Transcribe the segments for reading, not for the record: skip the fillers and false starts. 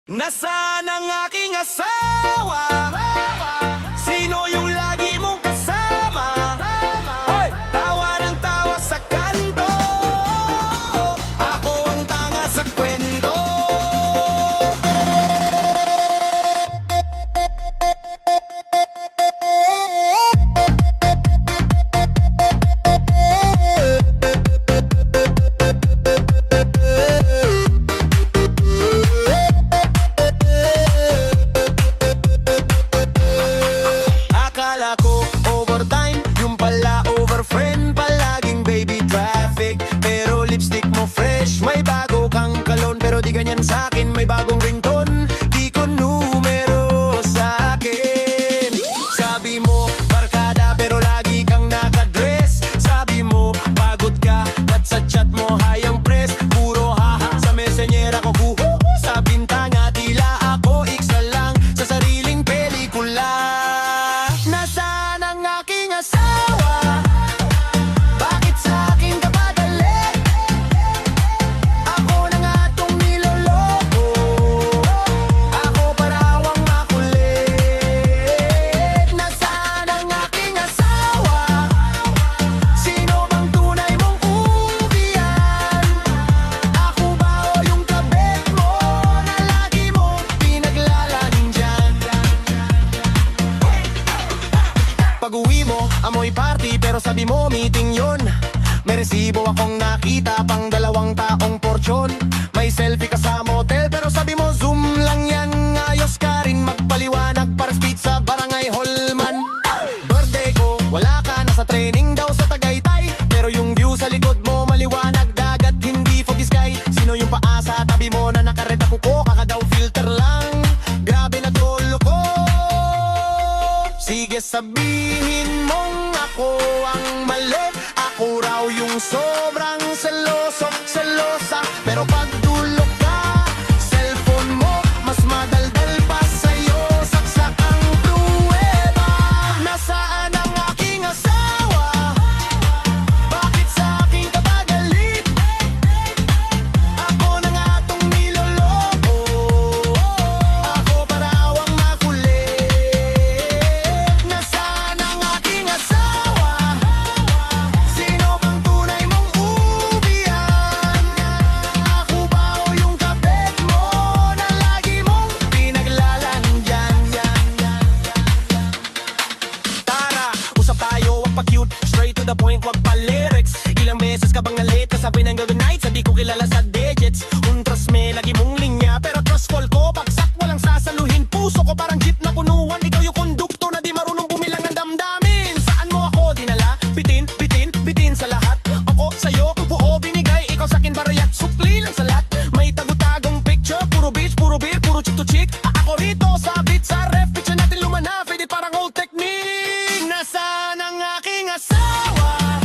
Nasaan ang aking asawa? Sino yung lagi mong kasama? Hoy! Tawa ng tawa sa kanto. Ako ang tanga sa kwento. Akala ko overtime, yung pala over friend. Palaging baby traffic, pero lipstick mo fresh. May bago kang kalon, pero di ganyan sa'kin. May bagong ringtone, di ko numero sa'kin. Sabi mo, barkada, pero lagi kang nakadress. Sabi mo, pagod ka, at sa chat mo hayang press. Puro haha sa messenger ako, kuhu sa bintanga. Tila ako iksa lang sa sariling pelikula. Nasaan ang aking asawa? Bakit sa akin ka pa galit? Ako na nga tong niloloko. Ako parawang makulit. Nasaan ang aking asawa? Sino bang tunay mong ubiyan? Ako ba o yung kabit mo na lagi mong pinaglalaanin dyan? Pag-uwi mo, amoy party, pero sabi mo meeting yun. May resibo akong nakita, pang 2 taong porsyon. May selfie ka sa motel, pero sabi mo zoom lang yan. Ayos ka rin magpaliwanag para sa pizza, barangay Holman. Birthday ko, wala ka, nasa training daw sa Tagaytay. Pero yung view sa likod mo, maliwanag dagat, hindi foggy sky. Sino yung paasa, tabi mo na nakareta kuko, kaka daw filter lang. Grabe na tolo ko. Sige sabihin mong ako ang mali. Ako raw yung sobrang seloso, selosa. Pero pag tulog ka, cellphone mo mas madaldal pa sa'yo. Saksak ang pruweba. Nasaan ang aking asawa? Bakit sa akin ka ba galit? Ako na nga tong niloloko. Ako parawang makulit. Nasaan ang aking asawa? Sino bang tunay mong ubiyan? Ako ba o yung kabit mo na lagi mong pinaglalaanin dyan? Tara, usap tayo, wag pa-cute. Straight to the point, wag pa-lyrics. Ilang beses ka bang na-late? Kasabi ng good night, sa di ko kilala sa digits. Untras me, lagi mong linya. Pero trust fall ko, bagsak, walang sasaluhin. Puso ko parang jeep na punuan. Ikaw yung kondukto na di marunong bumilang ng damdamin. Saan mo ako dinala? Bitin, bitin, bitin sa lahat. Ako sa'yo, buo binigay. Ikaw sa'kin barayat, supli lang sa lahat. May tago-tagong picture, puro beach, puro beer, puro chick to chick. Ako rito, sabit sa ref. Picture natin lumana, faded parang old technique. Nasaan ang aking asawa?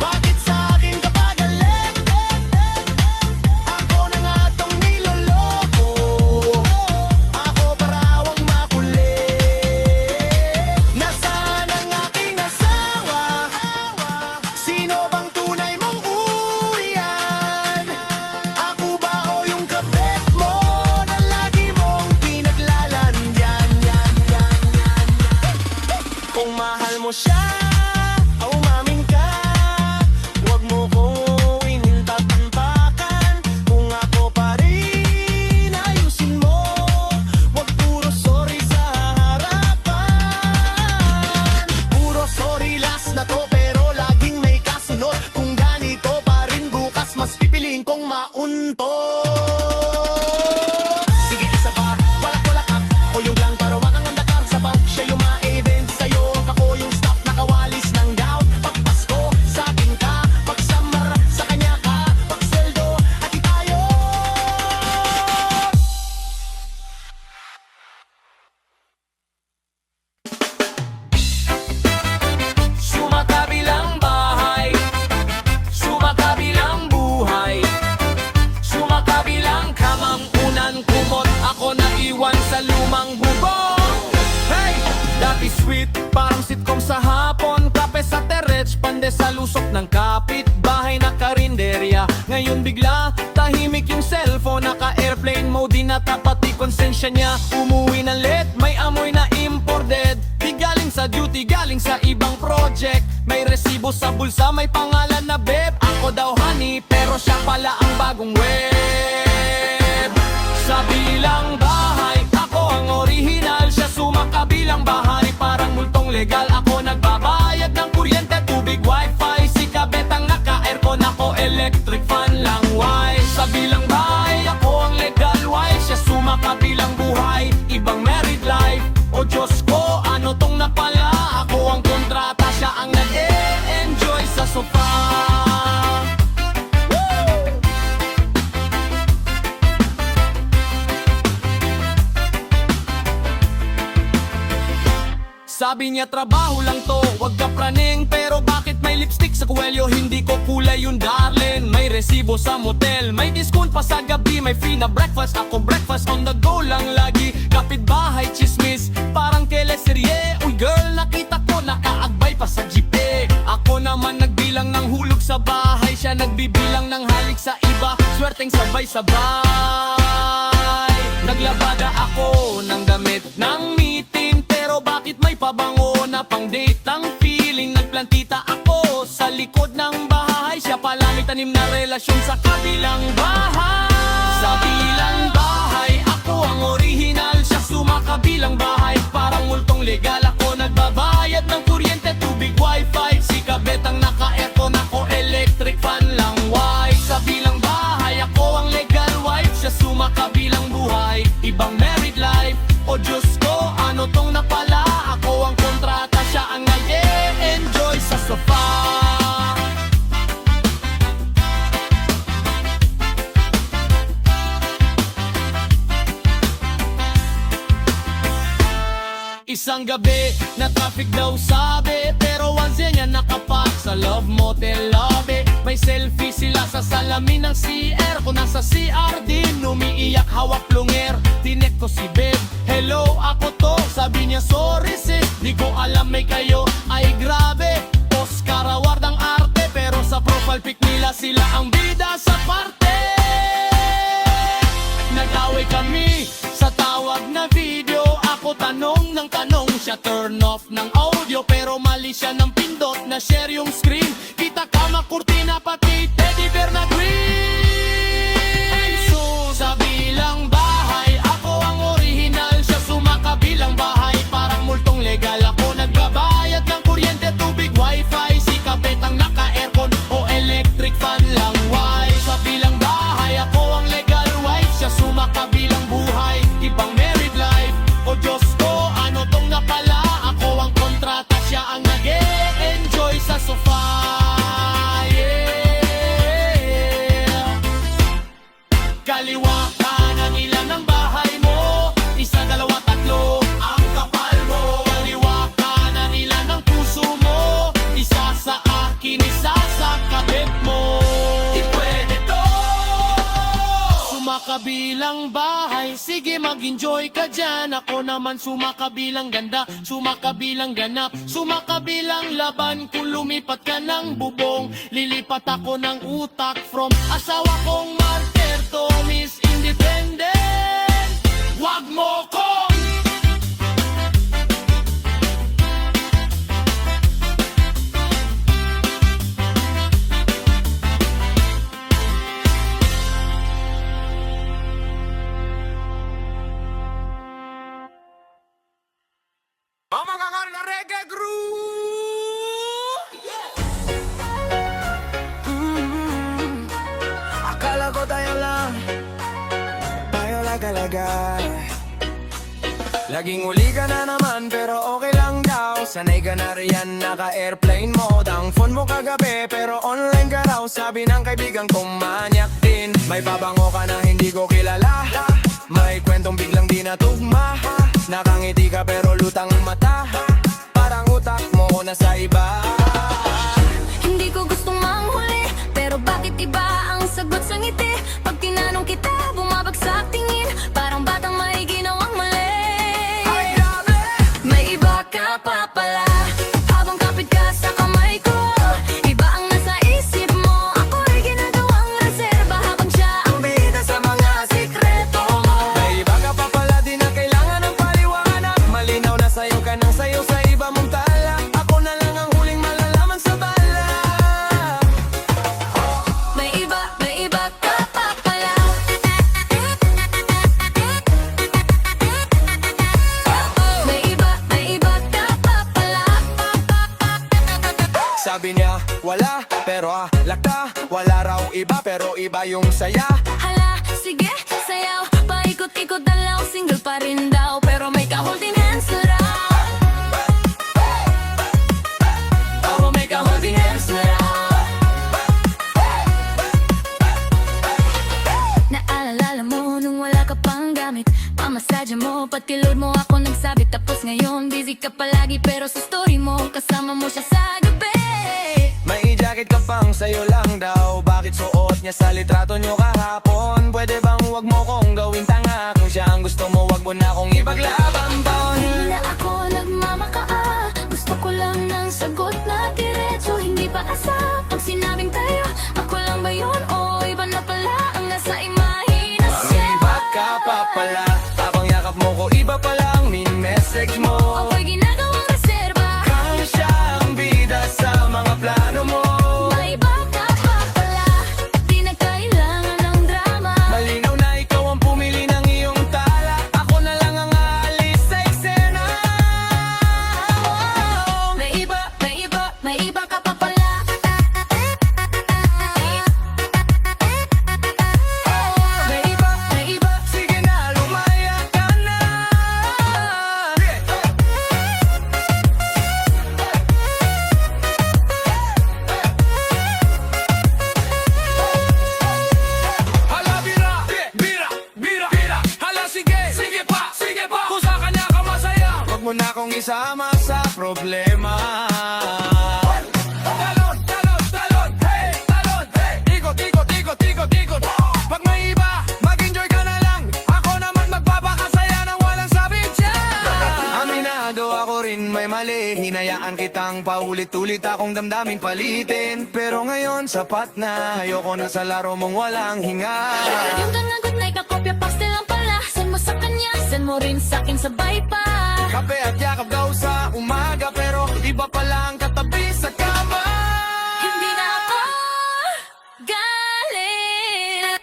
Bakit sa akin ka pa galit? Ako na nga tong niloloko. Ako parawang makulit. Nasaan ang aking asawa? Sino bang tunay mong uwian? Ako ba o yung kabit mo na lagi mong pinaglalaanin dyan? Kung mahal mo siya, umamin ka. Huwag mo kong inintatantakan. Kung ako pa rin, ayusin mo. Huwag puro sorry sa harapan. Puro sorry last na to, pero laging may kasunod. Kung ganito pa rin bukas, mas pipiliin kong maunto. Sige isa pa, walak-walak ka. O yung lang para wakang andakar sa pag. Siya yung ma-event sa'yo. Ako yung stop nakawalis ng gout. Pag Pasko, sa akin ka. Pag summer, sa kanya ka. Pag sweldo, hati tayo. Sumakabilang bahay, sumakabilang buhay, sumakabilang kamang unan kumot. Ako naiwan sa lumang bubong. Hey! Dati sweet, parang sitcom sa hapon. Kape sa terrace, pande sa lusok ng kapit bahay na karinderya. Ngayon bigla, tahimik yung cellphone, naka-airplane mode. no di natapati konsensya niya. Umuwi ng late, may amoy na imported. Di galing sa duty, galing sa ibang project. May resibo sa bulsa, may pangalan na Beb. Ako daw honey, pero siya pala ang bagong web. Sa bilang bahay, ako ang original. Siya sumakabilang bahay, parang multong legal. Ako nagbabayad ng kuryente, tubig, wifi. Si Kabet ang naka-aircon, ako electric fan lang. Why? Sa bilang bahay, ako ang legal wife. Siya sumakabilang buhay, ibang married life. O Diyos ko, ano tong napala? Ako ang kontrata, siya ang nag-e-enjoy sa sofa. Sabi niya trabaho lang to, wag ka praning. Pero bakit may lipstick sa kuwelyo? Hindi ko kulay yun darling. May resibo sa motel, may discount pa sa gabi. May free na breakfast, ako breakfast on the go lang lagi. Kapitbahay chismis, parang teleserye. Uy girl, nakita ko nakaagbay pa sa jeep. Ako naman nagbilang ng hulog sa bahay. Siya nagbibilang ng halik sa iba. Swerteng sabay-sabay. Naglabada ako ng damit ng meeting. Pero bakit may pabango na pang date ang feeling? Nagplantita ako sa likod ng bahay. Siya pala may tanim na relasyon sa kabilang bahay. Sa bilang bahay, ako ang original. Siya sumakabilang bahay, parang multong legal. Ako nagbabayad ng kuryente, tubig, wifi. Si Kabet ang naka-aircon, ako electric fan lang. Why? Sa bilang bahay, ako ang legal wife. Siya sumakabilang buhay, ibang married life. O Diyos ko, ano tong napala? Ako ang kontrata, siya ang nag-e-enjoy sa sofa. Isang gabi, na traffic daw sabi. Pero once niya nakapak sa love motel lobby. May selfie sila sa salamin ng CR. Kung nasa CR din, umiiyak hawak lunger. Tinek ko si Beb, hello ako to. Sabi niya sorry sis, di ko alam may kayo. Ay grabe, Oscar Award ang arte. Pero sa profile pic nila sila ang bida sa parte. Nag-away kami sa tawag na video. Ako tanong ng tanong, siya turn off ng audio. Pero mali siya ng pindot na share yung screen. Kita kama, kurtina, pati teddy bear na green. So, sa bilang bahay, ako ang original. Siya sumakabilang bahay, parang multong legal. Ako nagbabayad ng kuryente, tubig, wifi. Si Kabet ang naka-aircon, o electric fan lang. Why? Sa bilang bahay, ako ang legal wife. Siya sumakabilang buhay, ibang married life. O Diyos ko, ano tong napala? Ako ang kontrata, siya ang nag-e-enjoy sa sofa. Yeah. Kaliwa kanan ilan ang bahay mo? Isa, dalawa, tatlo ang kapal mo. Kaliwa kanan ilan ang puso mo? Isa sa akin, isa sa Kabet mo. Di pwede to. Sumakabilang bahay, sige mag-enjoy ka dyan. Ako naman sumakabilang ganda, sumakabilang ganap, sumakabilang laban. Kung lumipat ka ng bubong, lilipat ako ng utak. From asawa kong martyr to Miss Independent. Wag mo kong mamagangal na reggae groove. Akala ko tayo lang talaga. Laging uli ka na naman pero okay lang daw. Sanay ka na riyan, naka-airplane mode ang phone mo kagabi pero online ka raw. Sabi ng kaibigan kong manyak din. May babango ka na hindi ko kilala. May kwentong biglang di natugma. Nakangiti ka pero lutang mata. Parang utak mo nasa iba. Hindi ko gustong manghuli, pero bakit iba ang sagot sa ngiti? Pag tinanong kita, bumabagsak tingin. Parang batang may ginawang mali. Ay grabe! May iba ka pa pala. Habang kapit ka sa kamay ko, iba ang nasa isip mo. Ako ay ginagawang reserba habang siya ang Bida sa mga sikreto mo. iba pero iba yung saya. Hala, sige, sayaw. Paikot-ikot na lang, single pa rin daw. Pero may ka-holding hands na raw. Oh, may ka-holding hands na raw. Naalala mo nung wala ka pang gamit. Pamasadya mo, pati load mo ako nagsabi. Tapos ngayon, busy ka palagi. Pero sa story mo, kasama mo siya sa gabi. May jacket ka pang sa'yo lang daw. Bakit suot niya sa litrato niyo kahapon? Pwede bang wag mo kong gawing tanga? Kung siya ang gusto mo, wag mo na akong ipaglaban taon. Hindi na ako nagmamakaa. Gusto ko lang ng sagot na diretso. Hindi pa asa pag sinabing tayo. Ako lang ba yun o iba na pala ang nasa imahinasyon? Iba ka pa pala. Habang yakap mo ko, iba pala ang min-message mo. Ako'y ginagawang reserba. Kang siya ang bida sa mga plano mo. May iba ka pa pala. Di na kailangan ng drama. Malinaw na ikaw ang pumili ng iyong tala. Ako na lang ang aalis sa eksena. May iba, may iba, may iba ka pa pala. May iba, may iba. Sige na, lumaya ka na. Hala, bira, bira, bira, bira. Hala, sige, sige pa, kung sa kanya ka masaya. Huwag mo na akong isama sa problema. Talon, talon, talon, hey, talon, hey. Ikot, ikot, ikot, ikot, ikot. Pag may iba, mag-enjoy ka na lang. Ako naman magpapakasaya nang walang sabit siya. Aminado ako rin may mali. Hinayaan kitang paulit-ulit akong damdamin palitin. Pero ngayon sapat na. Ayoko na sa laro mong walang hinga. Yung tanagot na ikakopya, paste lang pala. Send mo sa kanya, send mo rin sa'kin sabay pa. Kape at yakap daw sa umaga. Pero iba pala ang katabi sa kama. Hindi na ako galing.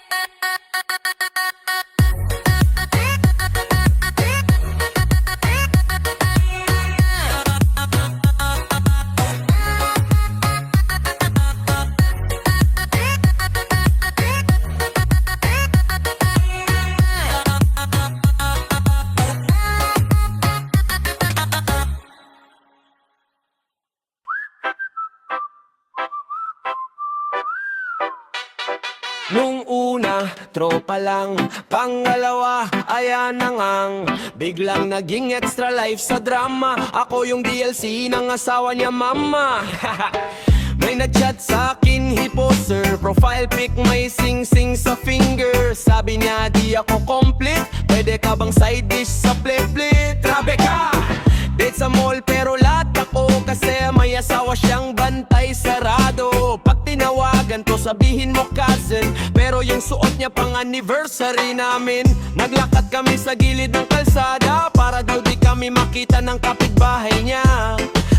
Nung una, tropa lang. Pangalawa, ayan na ngang biglang naging extra life sa drama. Ako yung DLC ng asawa niya mama. May nagchat sa akin, hiposer. Profile pic may sing-sing sa finger. Sabi niya di ako complete. Pwede ka bang side dish sa plate-plate? Grabe ka! Date sa mall pero lahat ako. Kasi may asawa siyang bantay sarado. Pag tinawagan to sabihin mo cousin. Pero yung suot niya pang anniversary namin. Naglakad kami sa gilid ng kalsada. Para daw di kami makita ng kapitbahay niya.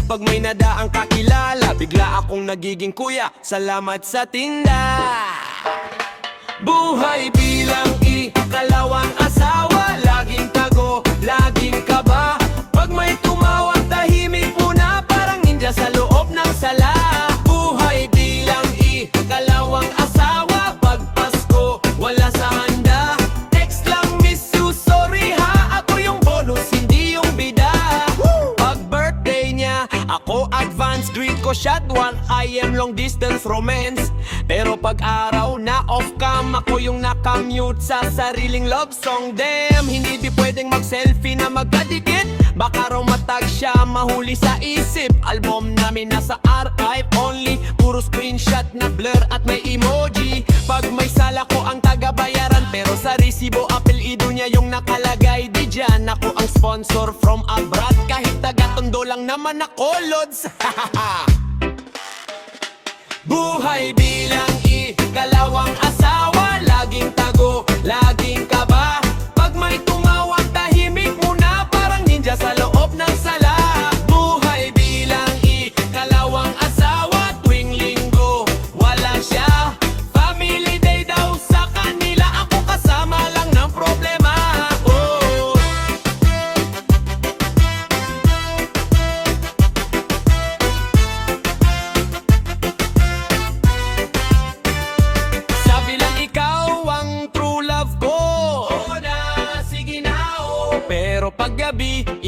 Pag may nadaang kakilala, bigla akong nagiging kuya. Salamat sa tinda. Buhay bilang ikalawang asawa. Laging tago, laging kaba. Pag may tumawag, tahimik muna. Parang ninja sa loob ng sala. Buhay bilang ikalawang asawa. Pag Pasko, wala sa handa. Text lang, miss you, sorry ha. Ako yung bonus, hindi yung bida. Pag birthday niya, ako advance greet ko shot one. I am long distance romance. Pero pag araw na off cam, ako yung nakamute sa sariling love song. Damn, hindi di pwedeng mag-selfie na magkadikit. Baka raw matag siya, mahuli sa isip. Album namin nasa archive only. Puro screenshot na blur at may emoji. Pag may sala ko ang tagabayaran. Pero sa resibo, apelido niya yung nakalagay. Di dyan ako ang sponsor from abroad. Kahit taga-tondo lang naman ako, lods. Buhay bilang ikalawang asawa. Laging tago, laging kaba. Pag may tumawag, tahimik muna. Parang ninja sa loob ng sala. Buhay bilang ikalawang asawa. Tuwing linggo, wala siya. Family day daw sa kanila. Ako kasama lang ng problema. Oh.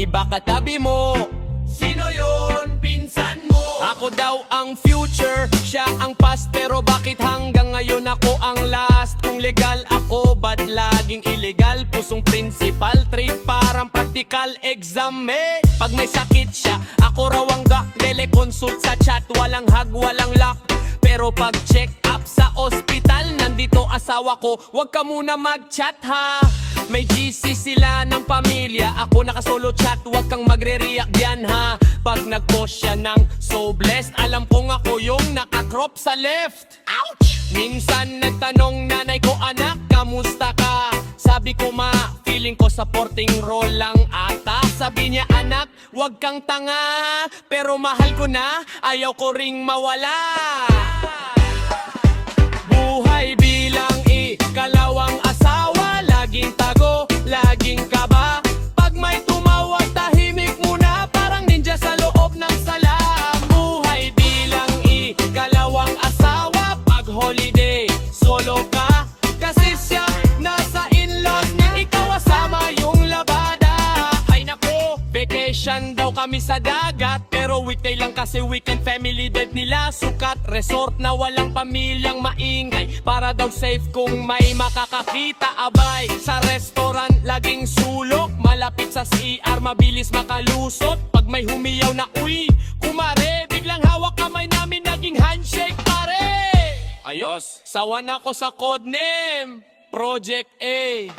iba katabi mo. Sino yon? Pinsan mo. Ako daw ang future, siya ang past. Pero bakit hanggang ngayon ako ang last? Kung legal ako, ba't laging illegal? Pusong principal, trade parang practical exam eh. Pag may sakit siya, ako raw ang doc. Consult sa chat, walang hug, walang lock. Pero pag check up sa ospital, nandito asawa ko, wag ka muna mag-chat ha. May GC sila ng pamilya, ako nakasolo chat, wag kang magre-react yan ha. Pag nag-post siya ng so blessed, alam kong ako yung nakakrop sa left. Ouch! Minsan nagtanong nanay ko, anak, kamusta ka? Sabi ko feeling ko supporting role lang ata. Sabi niya, anak, wag kang tanga, pero mahal ko na, ayaw ko ring mawala. Buhay bilang ikalawang asawa, laging tago, laging kaba. Pag may tumawag, tahimik muna, parang ninja sa loob ng sala. Buhay bilang ikalawang asawa, pag holiday, solo ka. Kasi siya nasa in-laws niya, ikaw asama yung labada. Ay nako, vacation daw kami sa dagat, pero weekday lang kasi weekend family date nila sukat. Resort na walang pamilyang maingay, para daw safe kung may makakakita. Abay, sa restaurant laging sulok, malapit sa CR mabilis makalusot. Pag may humiyaw na uy, kumare, biglang hawak kamay namin naging handshake pare. Ayos, sawa na ko sa codename Project A.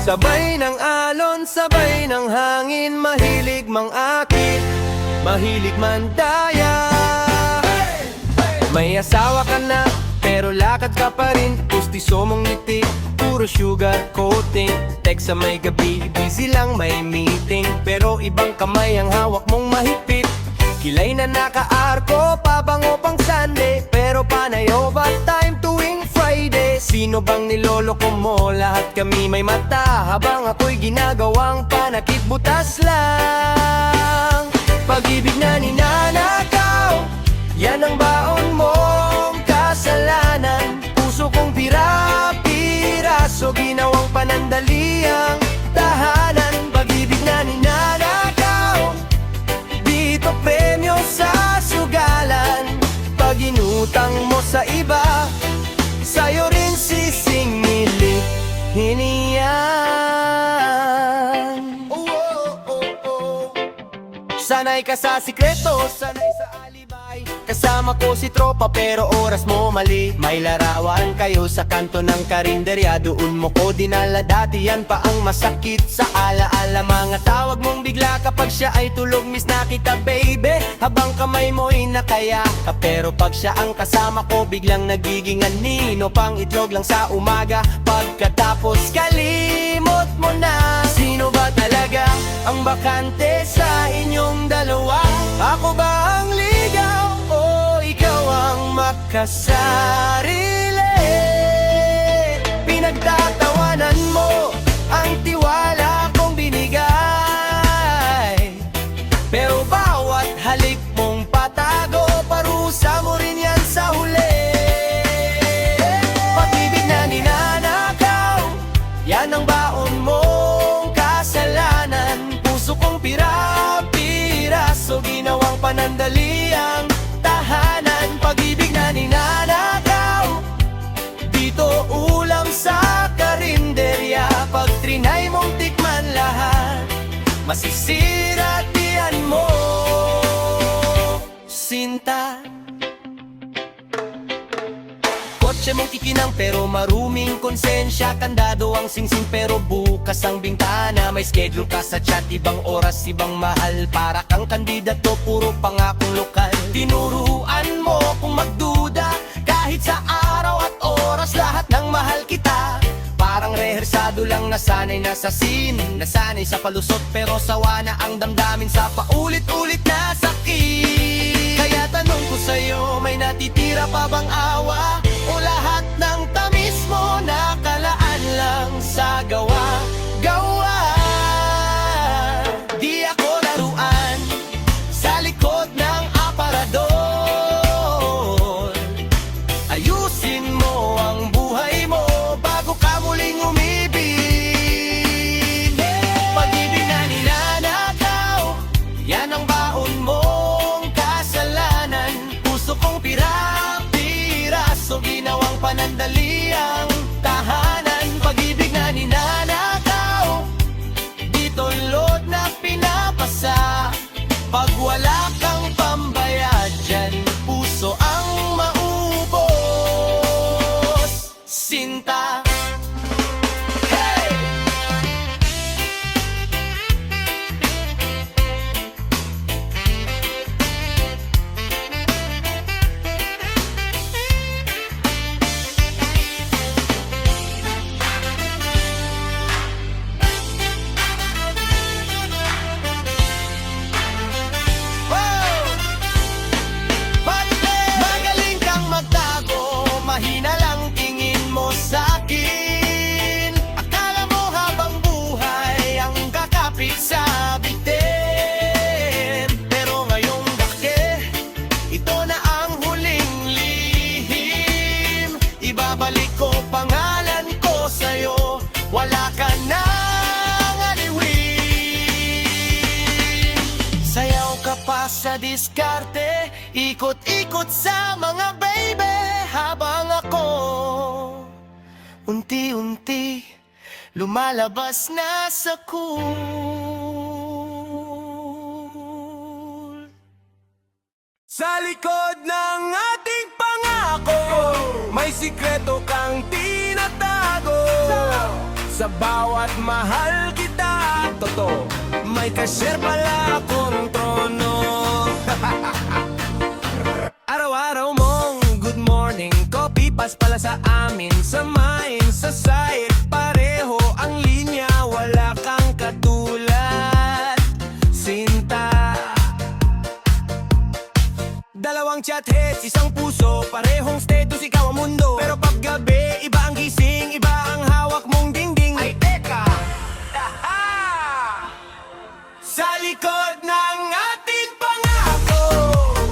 Sabay ng alon, sabay ng hangin, mahilig mang akit, mahilig man daya. May asawa ka na, pero lakad ka pa rin. Pustiso mong ngiti, puro sugar coating. Text sa may gabi, busy lang may meeting. Pero ibang kamay ang hawak mong mahigpit. Kilay na naka-arko, pabango pang Sunday, pero panay overtime tuwing Friday. Sino bang niloloko mo? Lahat kami may mata, habang ako'y ginagawang panakit butas lang. Pag-ibig na ninanakaw, yan ang baon mong kasalanan. Puso kong pira-piraso, ginawang panandaliang tahanan. Pag-ibig na ninanakaw, dito premyo sa sugalan. Pag inutang mo sa iba, sa'yo rin sisingili hiniyan. Sanay ka sa sikreto, sanay sa alibay. Kasama ko si tropa pero oras mo mali. May larawan kayo sa kanto ng karinderya, doon mo ko dinala dati, yan pa ang masakit sa alaala. Mga tawag mong bigla kapag siya ay tulog, miss na kita baby, habang kamay mo'y nakaya ka. Pero pag siya ang kasama ko, biglang nagiging anino, pang itlog lang sa umaga. Pagkatapos kalimot mo na, sino ba talaga ang bakante sa inyong dalawa? Ako ba ang ligaw o ikaw ang makasarili? Pinagtatawanan mo ang tiwala kong binigay, pero bawat halik mong patago, parusa mo rin yan sa huli. Pag-ibig na ninanakaw, yan ang baon mong kasalanan. Puso kong pira-piraso, ginawang panandaliang tahanan. Pag-ibig na ninanakaw, dito ulam sa karinderya. Pag trinay mong tikman lahat, masisira tiyan mo, sinta. Kotse mong ikinang pero maruming konsensya. Kandado ang singsing pero bukas ang bintana. May schedule ka sa chat, ibang oras, ibang mahal. Para kang kandidato, puro pangakong lokal. Tinuruan mo kung magduda, kahit sa araw at oras, lahat ng mahal kita. Parang Ehersado lang nasanay na sa scene, nasanay sa palusot pero sawa na ang damdamin sa paulit-ulit na sakit. Kaya tanong ko sa'yo, may natitira pa bang awa? O lahat ng tamis mo nakalaan lang sa gawa-gawa? Di ako laruan sa likod ng aparador. Ayusin mo ang buhay mo bago ka muling umibig. Pag-ibig na ninanakaw, yan ang baon mong kasalanan. Puso kong pira-piraso, ginawang panandaliang tahanan. Pag-ibig na ninanakaw, dito load na pinapasa. Pag wala kang pambayad dyan, puso ang maubos. Sinta. Hey! Wow! Magaling kang magtago, mahina lang tingin mo sa'kin. Akala mo habang buhay ang kakapit sa bitin. Pero ngayong dake, ito na ang huling lihim. Ibabalik ko pangalan ko sa'yo, wala ka nang aliwin. Sayaw ka pa sa diskarte, ikot-ikot sa mga baby, habang ako unti-unti lumalabas na sa cool. Sa likod ng ating pangako, may sikreto kang tinatago. Sa bawat mahal kita, totoo, may kasyer pala akong trono. Araw-araw mong good morning, copy pass pala sa amin. Sa mind, sa side, pareho ang linya, wala kang katulad. Sinta. Dalawang chat hits, isang puso, parehong status, ikaw ang mundo. Pero paggabi, iba ang gising, iba ang hawak mong dingding. Ay teka, sa likod ng ating pangako,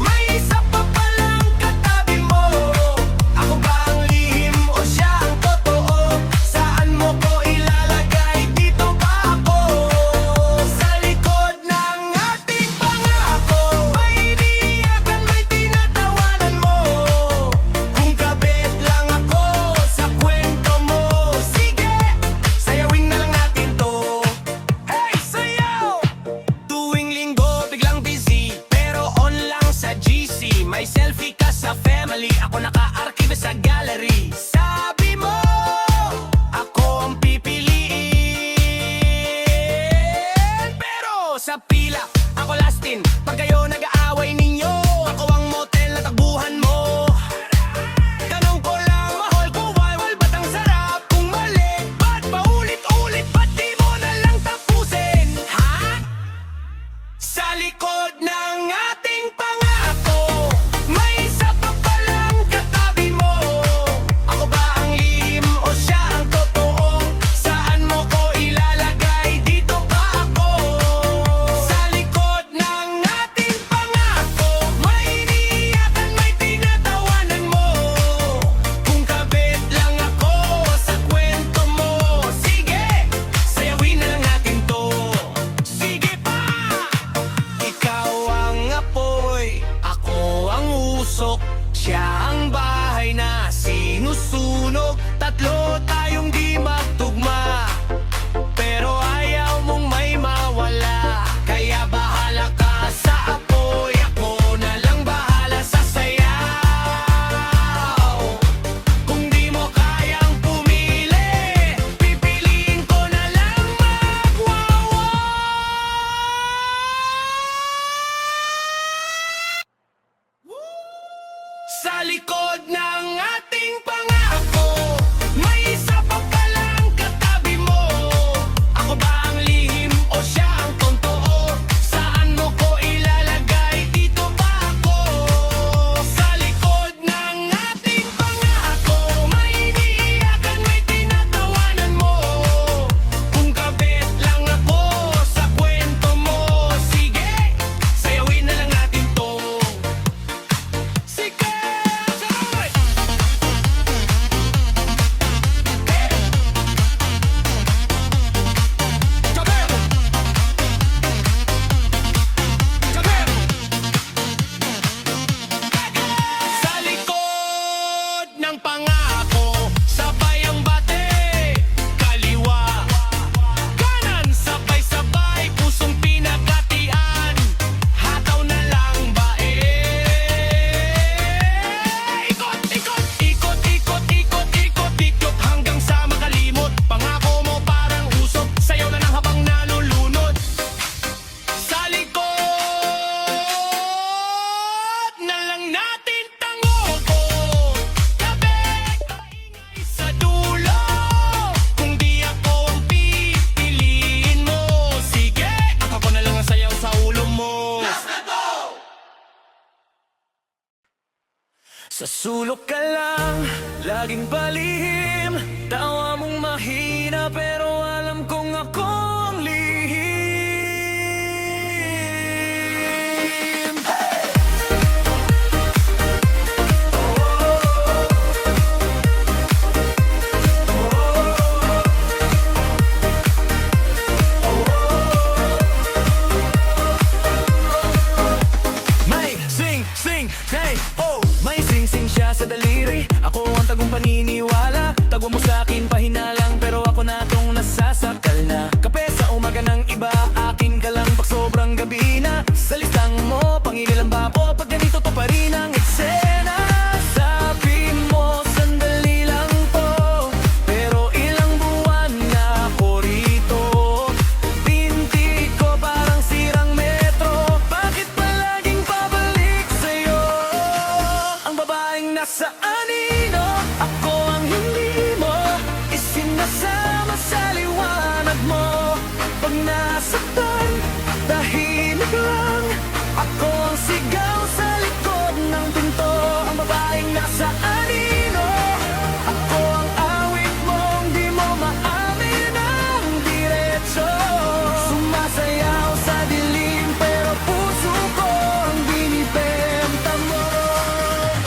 may isa pa palang katabi mo. Ako ba ang lihim o siya ang totoo? Saan mo ko ilalagay, dito ba ako? Sa likod ng ating pangako, may iniyakan, may tinatawanan mo. sulok ka lang, laging palihim. Tawa mong mahina pero alam kong ako ang lihim. May sing, hey, oh. May sing siya sa daliri. Ako ang tagong paniniwala. Tagwa mo sa akin pahinalang, pero ako na tong nasasakal na. Kape sa umaga ng iba, akin ka lang pag sobrang gabi na. Sa listang mo, pangililan ba ako pag ganito to pa rin ang eksena? Sabi mo, sandali lang to, pero ilang buwan na ako rito. Binti ko parang sirang metro, bakit palaging pabalik sa'yo? Ang babaeng nasa anino, ako ang hindi mo isinasama sa liwanag mo. Pag nasaktan, tahimik lang, ako ang sigaw sa likod ng pinto. Ang babaeng nasa anino, ako ang awit mong di mo maamin ang diretso. Sumasayaw sa dilim pero puso ko ang binibenta mo.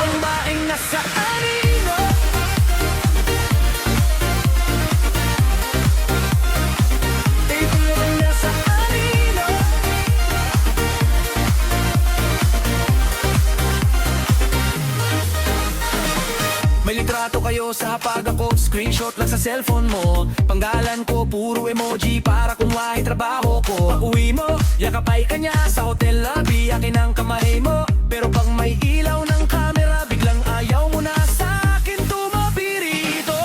Ang babaeng nasa anino, ikaw ang nasa anino. May litrato kayo sa hapag ako, screenshot lang sa cellphone mo. Panggalan ko, puro emoji para kung wahi trabaho ko. Pag-uwi mo, yakapay ka niya sa hotel lobby, akin ang kamay mo. Pero pag may ilaw ng camera, biglang ayaw mo na sa akin tumapirito.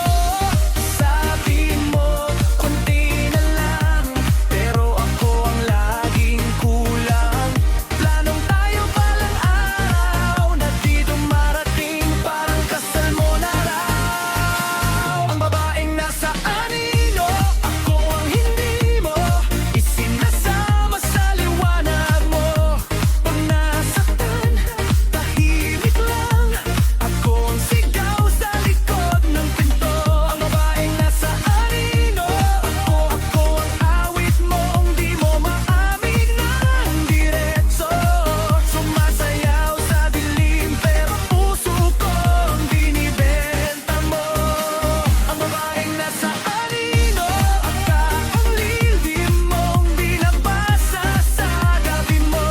Sabi mo, konti na lang, pero ako ang laging kulang. Planong tayo palang araw na di dumarating, parang kasal mo na raw. Ang babaeng nasa anino, ako ang hindi mo isinasama sa liwanag mo. Pag nasaktan, tahimik lang, ako ang sigaw sa likod ng pinto. Ang babaeng nasa anino, ako ang awit mong di mo maamin ng diretso. Sumasayaw sa dilim pero puso ko ang binibenta mo. Ang babaeng nasa anino, aka ang lildim mong binabasa sa gabi mo.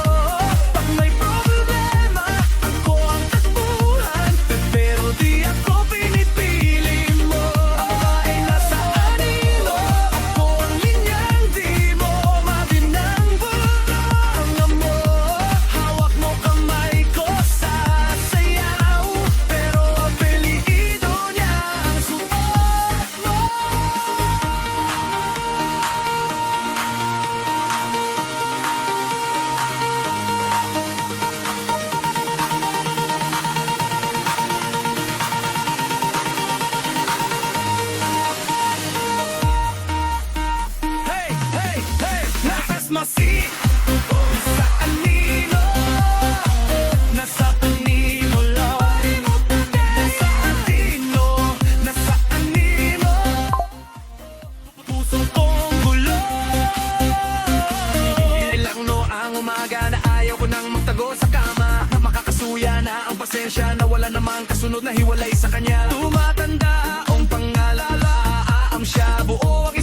Pag may problema, ako ang takbuhan, pero di ako pinipili mo. Ang babaeng nasa anino, ako ang linyang di mo mabinangbang mo. Hawak mo kamay ko sa sayaw, pero apelido niya ang suot mo. Hey, hey, hey, lakas masi. Nasa anino, nasa anino lang. Nasa anino, nasa anino. Puso kong gulo. Ilang no ang umaga na ayaw ko nang magtago sa kama. Makakasuya na ang pasensya na wala namang kasunod na hiwalay sa kanya. Tumatanda ang pangalala, aam siya buo ang